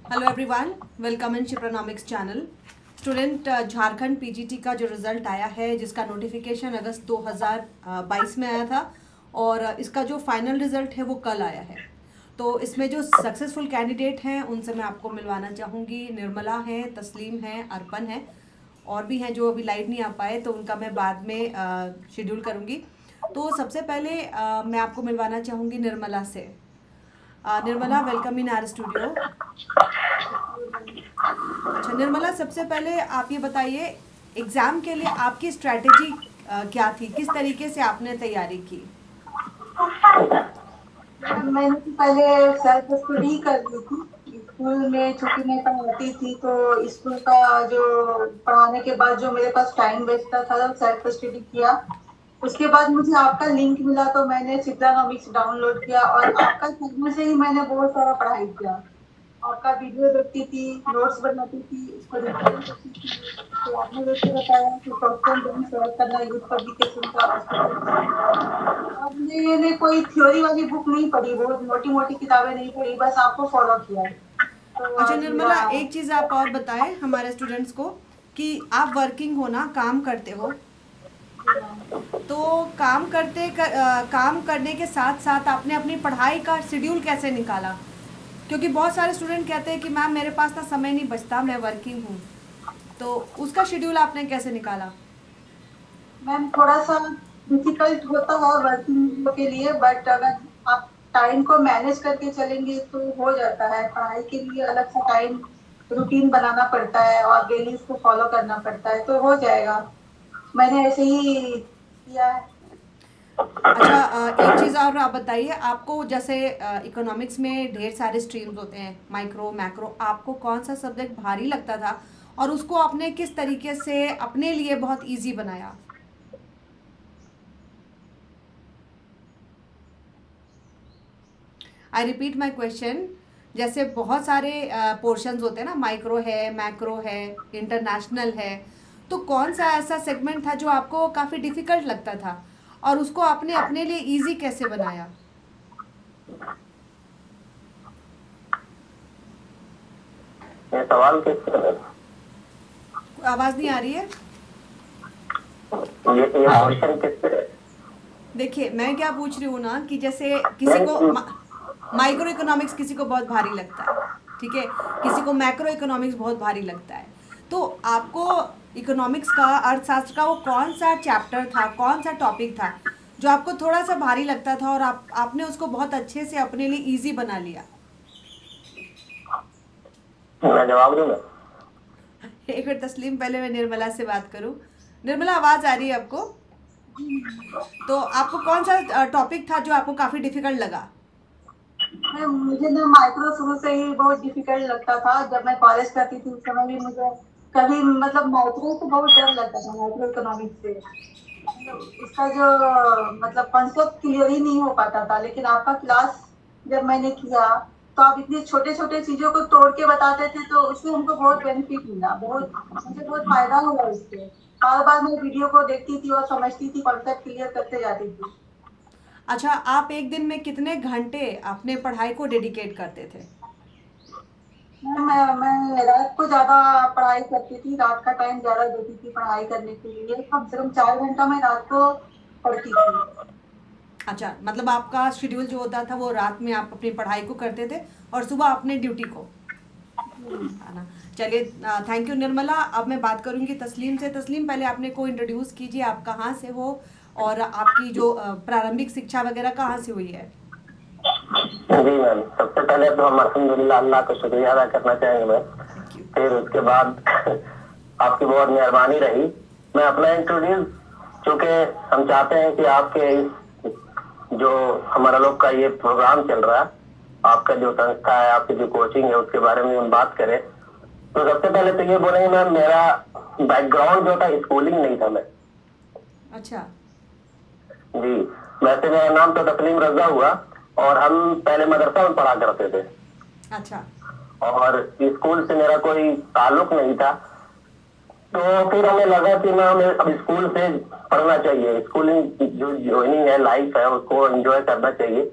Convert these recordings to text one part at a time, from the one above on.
Hello everyone, welcome in Shipranomics channel. Student, Jharkhand PGT का जो result आया है, जिसका नोटिफिकेशन अगस्त 2022 में आया था और इसका जो फाइनल रिज़ल्ट है वो कल आया है। तो इसमें जो सक्सेसफुल कैंडिडेट हैं उनसे मैं आपको मिलवाना चाहूँगी। निर्मला है, तस्लीम है, अर्पण है, और भी हैं जो अभी लाइव नहीं आ पाए, तो उनका मैं बाद में शेड्यूल करूँगी। तो सबसे पहले मैं आपको मिलवाना चाहूँगी निर्मला से। Nirmala, welcome in are studio. अच्छा निर्मला, सबसे पहले आप ये बताइए, एग्ज़ाम के लिए आपकी स्ट्रैटेजी क्या थी? किस तरीके से आपने तैयारी की? मैंने तो पहले सेल्फ स्टडी कर ली थी। स्कूल में चूंकि मैं पढ़ाती थी तो स्कूल का जो पढ़ाने के बाद जो मेरे पास टाइम बचता था सेल्फ स्टडी किया। उसके बाद मुझे आपका लिंक मिला तो मैंने सिप्लानॉमिक्स डाउनलोड किया और आपका चैनल से ही मैंने बहुत सारा पढ़ाई किया। आपका वीडियो देखती थी, नोट्स बनाती थी, उसको रिवीजन करती थी। तो आपने जैसे बताया कि क्वेश्चन बैंक सॉल्व करना यूथ पब्लिकेशन का, उसको देखती थी। अब मैंने कोई थ्योरी वाली बुक नहीं पढ़ी, बहुत मोटी मोटी किताबें नहीं पढ़ी, बस आपको फॉलो किया। तो अच्छा निर्मला, एक चीज़ आप और बताएं हमारे स्टूडेंट्स को कि आप वर्किंग हो ना, काम करते हो, तो काम करने के साथ साथ आपने अपनी पढ़ाई का शेड्यूल कैसे निकाला? क्योंकि बहुत सारे स्टूडेंट कहते हैं कि मैम मेरे पास ना समय नहीं बचता, मैं वर्किंग हूँ, तो उसका शेड्यूल आपने कैसे निकाला? मैम थोड़ा सा डिफिकल्ट होता है वर्किंग के लिए, बट अगर आप टाइम को मैनेज करके चलेंगे तो हो जाता है। पढ़ाई के लिए अलग सा टाइम रूटीन बनाना पड़ता है और डेली इसको फॉलो करना पड़ता है, तो हो जाएगा। मैंने ऐसे ही किया है। अच्छा, एक चीज़ और आप बताइए, आपको जैसे इकोनॉमिक्स में ढेर सारे स्ट्रीम्स होते हैं, माइक्रो मैक्रो, आपको कौन सा सब्जेक्ट भारी लगता था और उसको आपने किस तरीके से अपने लिए बहुत इजी बनाया? I repeat my question. जैसे बहुत सारे पोर्शंस होते हैं ना, माइक्रो है, मैक्रो है, इंटरनेशनल है, तो कौन सा ऐसा सेगमेंट था जो आपको काफ़ी डिफ़िकल्ट लगता था और उसको आपने अपने लिए इजी कैसे बनाया? ये सवाल किससे है? आवाज़ नहीं आ रही है। ये क्वेश्चन किससे है? देखिए मैं क्या पूछ रही हूँ ना, कि जैसे किसी को नहीं, माइक्रो इकोनॉमिक्स किसी को बहुत भारी लगता है, ठीक है, किसी को मैक्रो इकोनॉमिक्स बहुत भारी लगता है, तो आपको इकोनॉमिक्स का, अर्थशास्त्र का वो कौन सा चैप्टर था, कौन सा टॉपिक था जो आपको थोड़ा सा भारी लगता था और आपने उसको बहुत अच्छे से अपने लिए इजी बना लिया? मैं जवाब दूंगा। एक मिनट तस्लीम, पहले मैं निर्मला से बात करूँ। निर्मला, आवाज़ आ रही है आपको? तो आपको कौन सा टॉपिक था जो आपको काफ़ी डिफिकल्ट लगा? मुझे ना माइक्रो शुरू से ही बहुत डिफिकल्ट लगता था। जब मैं कॉलेज करती थी उस समय भी मुझे कभी मतलब माइक्रो से बहुत डर लगता था, माइक्रो इकोनॉमिक्स से। मतलब उसका जो मतलब कॉन्सेप्ट क्लियर ही नहीं हो पाता था। लेकिन आपका क्लास जब मैंने किया तो आप इतने छोटे छोटे चीजों को तोड़ के बताते थे, तो उससे हमको बहुत बेनिफिट मिला, बहुत मुझे बहुत फायदा हुआ उससे। बार बार मैं वीडियो को देखती थी और समझती थी, कॉन्सेप्ट क्लियर करते जाती थी। अच्छा, आप एक दिन में कितने घंटे अपने पढ़ाई को डेडिकेट करते थे? मैं रात को ज्यादा पढ़ाई करती थी, रात का टाइम ज्यादा देती थी पढ़ाई करने के लिए। कम से कम 4 घंटा मैं रात को पढ़ती थी। अच्छा, मतलब आपका शेड्यूल जो होता था वो रात में आप अपनी पढ़ाई को करते थे और सुबह अपने ड्यूटी को, है ना? चलिए, थैंक यू निर्मला। अब मैं बात करूंगी तस्लीम से। तस्लीम, पहले अपने को इंट्रोड्यूस कीजिए, आप कहाँ से हो और आपकी जो प्रारंभिक शिक्षा वगैरह कहाँ से हुई है? जी मैम, सबसे पहले तो हम अल्हम्दुलिल्लाह अल्लाह का शुक्रिया अदा करना चाहेंगे मैम। Thank you. फिर उसके बाद आपकी बहुत मेहरबानी रही। मैं अपना इंट्रोड्यूस, चूंकि हम चाहते हैं कि आपके इस जो हमारा लोग का ये प्रोग्राम चल रहा है, आपका जो संस्था है, आपकी जो कोचिंग है, उसके बारे में हम बात करें, तो सबसे पहले तो ये बोलेंगे मैम, मेरा बैकग्राउंड जो था स्कूलिंग नहीं था मैं। अच्छा। जी, वैसे मेरा नाम तो तस्लीम रजा हुआ और हम पहले मदरसा में पढ़ा करते थे अच्छा। और स्कूल से मेरा कोई ताल्लुक नहीं था। तो फिर हमें लगा कि मैं हमें अब स्कूल से पढ़ना चाहिए, स्कूलिंग जो ज्वाइनिंग है, लाइफ है, उसको एंजॉय करना चाहिए।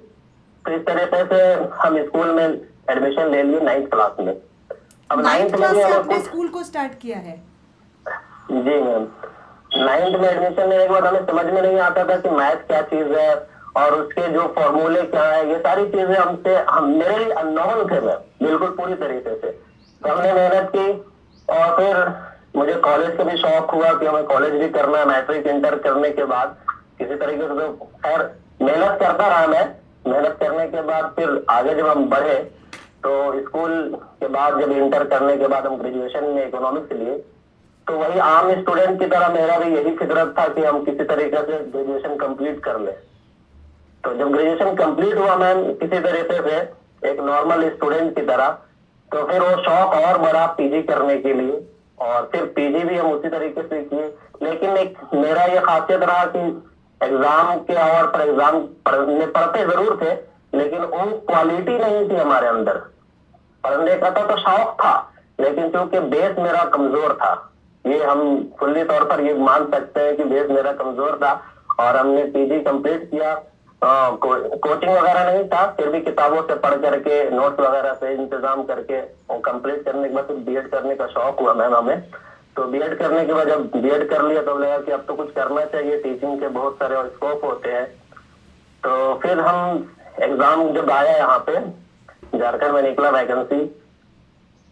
तो इस तरीके से हम स्कूल में एडमिशन ले लिए 9th क्लास में। अब 9th 9th में क्लास भी से हमें आपने कुछ, स्कूल को स्टार्ट किया है? जी मैम, 9th में एडमिशन लेने के बाद हमें समझ में नहीं आता था कि मैथ क्या चीज है और उसके जो फॉर्मूले क्या है, ये सारी चीजें हम मेरे लिए अननोन थे मैम, बिल्कुल पूरी तरीके से। तो हमने मेहनत की और फिर मुझे कॉलेज का भी शौक हुआ कि हमें कॉलेज भी करना है। मैट्रिक इंटर करने के बाद किसी तरीके से, तो खैर मेहनत करता रहा मैं। मेहनत करने के बाद फिर आगे जब हम बढ़े तो स्कूल के बाद जब इंटर करने के बाद हम ग्रेजुएशन में इकोनॉमिक्स लिए, तो वही आम स्टूडेंट की तरह मेरा भी यही फितरत था कि हम किसी तरीके से ग्रेजुएशन कंप्लीट कर लें। तो जब ग्रेजुएशन कंप्लीट हुआ मैम किसी तरीके से एक नॉर्मल स्टूडेंट की तरह, तो फिर वो शौक और बढ़ा पीजी करने के लिए, और फिर पीजी भी हम उसी तरीके से किए। लेकिन एक मेरा ये खासियत रहा कि एग्जाम के आवर पर एग्जाम पढ़ते जरूर थे, लेकिन वो क्वालिटी नहीं थी हमारे अंदर। पढ़ने का तो शौक था, लेकिन क्योंकि बेस मेरा कमजोर था, ये हम खुली तौर पर ये मान सकते हैं कि बेस मेरा कमजोर था। और हमने पीजी कंप्लीट किया, कोचिंग वगैरह नहीं था, फिर भी किताबों से पढ़ करके नोट्स वगैरह से इंतजाम करके और कंप्लीट करने के बाद फिर बीएड करने का शौक हुआ मैम हमें। तो बीएड करने के बाद जब बीएड कर लिया तो लगा कि अब तो कुछ करना चाहिए, टीचिंग के बहुत सारे और स्कोप होते हैं। तो फिर हम एग्जाम जब आया यहाँ पे झारखंड में निकला वैकेंसी,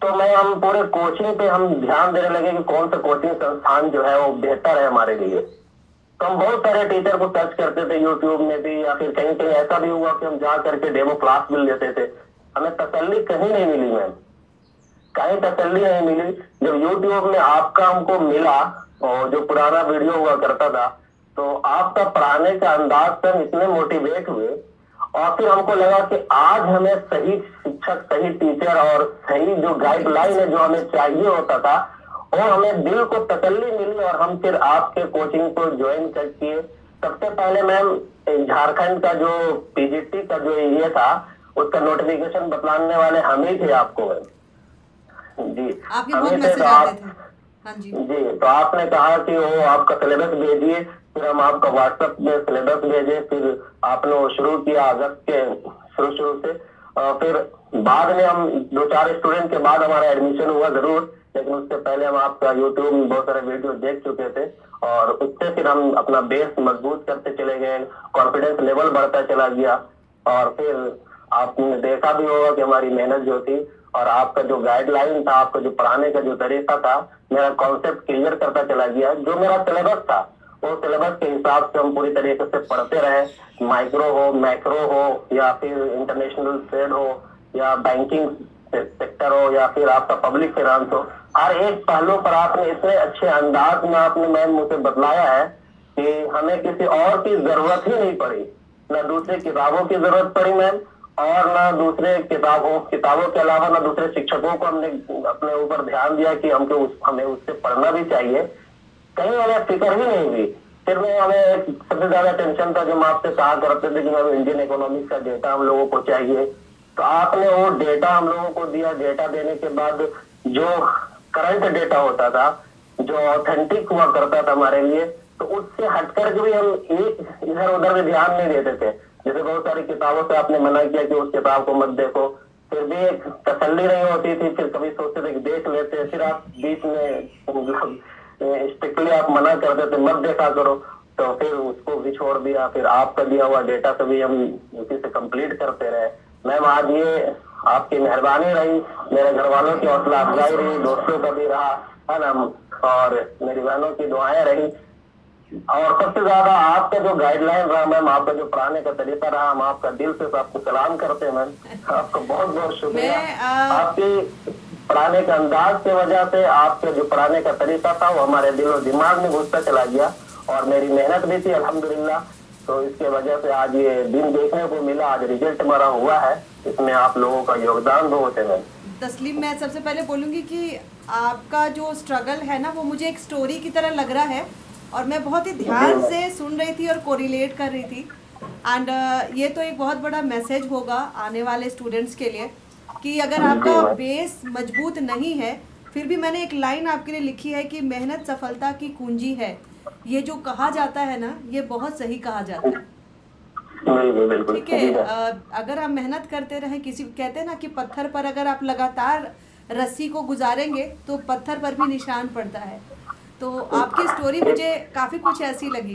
तो मैं हम पूरे कोचिंग पे हम ध्यान देने लगे कि कौन सा कोचिंग संस्थान जो है वो बेहतर है हमारे लिए। तो हम बहुत सारे टीचर को सर्च करते थे यूट्यूब में भी, या फिर कहीं कहीं ऐसा भी हुआ कि हम जा करके डेमो क्लास भी लेते थे। हमें तसल्ली कहीं नहीं मिली मैम, कहीं तसल्ली नहीं मिली। जब यूट्यूब में आपका हमको मिला और जो पुराना वीडियो हुआ करता था, तो आपका पढ़ाने का अंदाज से हम इतने मोटिवेट हुए, और फिर हमको लगा कि आज हमें सही शिक्षक, सही टीचर और सही जो गाइडलाइन है जो हमें चाहिए होता था, और हमें दिल को तसल्ली मिली। और हम फिर आपके कोचिंग को ज्वाइन करके, सबसे पहले मैम झारखंड का जो पीजीटी का जो ये था उसका नोटिफिकेशन बतलाने वाले हम ही थे आपको मैम। जी, आपके बहुत हमें थे। मैसेज तो आते आप, थे। हाँ जी। जी, तो आपने कहा कि वो आपका सिलेबस भेजिए, फिर हम आपका व्हाट्सएप में सिलेबस भेजे। फिर आपने वो शुरू किया अगस्त के शुरू से, और फिर बाद में हम 2-4 स्टूडेंट के बाद हमारा एडमिशन हुआ जरूर, लेकिन उससे पहले हम आपका यूट्यूब में बहुत सारे वीडियो देख चुके थे, और उससे फिर हम अपना बेस मजबूत करते चले गए, कॉन्फिडेंस लेवल बढ़ता चला गया। और फिर आपने देखा भी होगा कि हमारी मेहनत जो थी और आपका जो गाइडलाइन था, आपका जो पढ़ाने का जो तरीका था, मेरा कॉन्सेप्ट क्लियर करता चला गया। जो मेरा सिलेबस था वो सिलेबस के हिसाब से हम पूरी तरीके से पढ़ते रहे, माइक्रो हो, मैक्रो हो, या फिर इंटरनेशनल ट्रेड हो, या बैंकिंग सेक्टर हो, या फिर आपका पब्लिक फाइनेंस हो। हर एक पहलू पर आपने इतने अच्छे अंदाज में आपने मैम मुझे बतलाया है कि हमें किसी और की जरूरत ही नहीं पड़ी, न दूसरी किताबों की जरूरत पड़ी मैम, और ना दूसरे किताबों के अलावा ना दूसरे शिक्षकों को हमने अपने ऊपर ध्यान दिया कि हमें उससे पढ़ना भी चाहिए। कहीं हमें फिक्र ही नहीं हुई। फिर में हमें सबसे ज्यादा टेंशन था, जो हम आपसे कहा करते थे कि मैम इंडियन इकोनॉमिक्स का डेटा हम लोगों को चाहिए, तो आपने वो डेटा हम लोगों को दिया। डेटा देने के बाद जो करंट डेटा होता था, जो ऑथेंटिक हुआ करता था हमारे लिए, तो उससे हटकर के भी हम एक इधर उधर भी ध्यान नहीं देते थे। जैसे बहुत सारी किताबों से आपने मना किया कि उस किताब को मत देखो, फिर भी एक तसल्ली नहीं होती थी। फिर कभी सोचते थे कि देख लेते, फिर आप बीच में स्ट्रिक्टली आप मना करते थे, मत देखा करो, तो फिर उसको भी छोड़ दिया। फिर आपका दिया हुआ डेटा से भी हम उसी से कंप्लीट करते रहे। मैम आज ये आपकी मेहरबानी रही, मेरे घर वालों की हौसला अफजाई रही, दोस्तों का भी रहा है ना, और मेरी बहनों की दुआएं रही, और सबसे ज्यादा आपका जो गाइडलाइन रहा मैम, आपका जो पढ़ाने का तरीका रहा, हम आपका दिल से आपको सलाम करते हैं मैम। आपको बहुत बहुत शुक्रिया। आपकी पढ़ाने का अंदाज की वजह से आपके जो पढ़ाने का तरीका था वो हमारे दिल और दिमाग में घुसता चला गया, और मेरी मेहनत भी थी अल्हम्दुलिल्लाह। तो इसके वजह से आज ये दिन देखने को मिला, आज रिजल्ट हमारा हुआ है, इसमें आप लोगों का योगदान बहुत है मैम। तस्लीम, मैं सबसे पहले बोलूँगी कि आपका जो स्ट्रगल है ना वो मुझे एक स्टोरी की तरह लग रहा है, और मैं बहुत ही ध्यान से सुन रही थी और कोरिलेट कर रही थी। एंड ये तो एक बहुत बड़ा मैसेज होगा आने वाले स्टूडेंट्स के लिए कि अगर आपका बेस मजबूत नहीं है, फिर भी मैंने एक लाइन आपके लिए लिखी है कि मेहनत सफलता की कुंजी है। ये जो कहा जाता है ना, ये बहुत सही कहा जाता है। ठीक है, अगर हम मेहनत करते रहें, किसी कहते हैं ना कि पत्थर पर अगर आप लगातार रस्सी को गुजारेंगे तो पत्थर पर भी निशान पड़ता है। तो आपकी स्टोरी मुझे काफ़ी कुछ ऐसी लगी।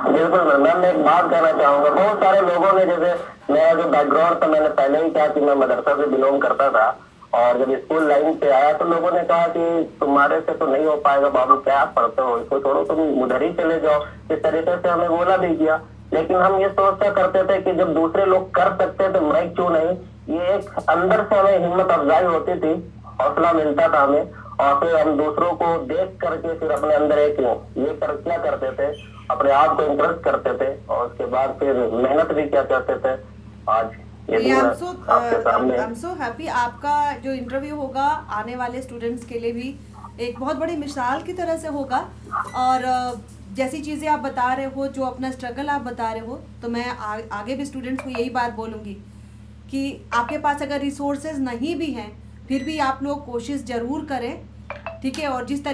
बिल्कुल मैम, मैं एक बात कहना चाहूंगा। बहुत सारे लोगों ने, जैसे मेरा जो बैकग्राउंड था, मैंने पहले ही कहा कि मैं मदरसा से बिलोंग करता था, और जब स्कूल लाइन पे आया तो लोगों ने कहा कि तुम्हारे से तो नहीं हो पाएगा बाबू, क्या आप पढ़ते हो, इसको छोड़ो, तुम उधर ही चले जाओ। इस तरीके से हमें बोला भी गया। लेकिन हम ये सोचता करते थे कि जब दूसरे लोग कर सकते तो मैं क्यों नहीं। ये एक अंदर से हमें हिम्मत अफजाई होती थी, हौसला मिलता था हमें, और फिर हम दूसरों को देख करके फिर अपने अंदर एक क्या करते थे, अपने आप को इंटरेस्ट करते थे, और उसके बाद फिर मेहनत भी क्या करते थे। आज आई एम सो हैप्पी। आपका जो इंटरव्यू होगा आने वाले स्टूडेंट्स के लिए भी एक बहुत बड़ी मिसाल की तरह से होगा। और जैसी चीज़ें आप बता रहे हो, जो अपना स्ट्रगल आप बता रहे हो, तो मैं आगे भी स्टूडेंट्स को यही बात बोलूँगी कि आपके पास अगर रिसोर्सेज नहीं भी हैं फिर भी आप लोग कोशिश ज़रूर करें, ठीक है। और जिस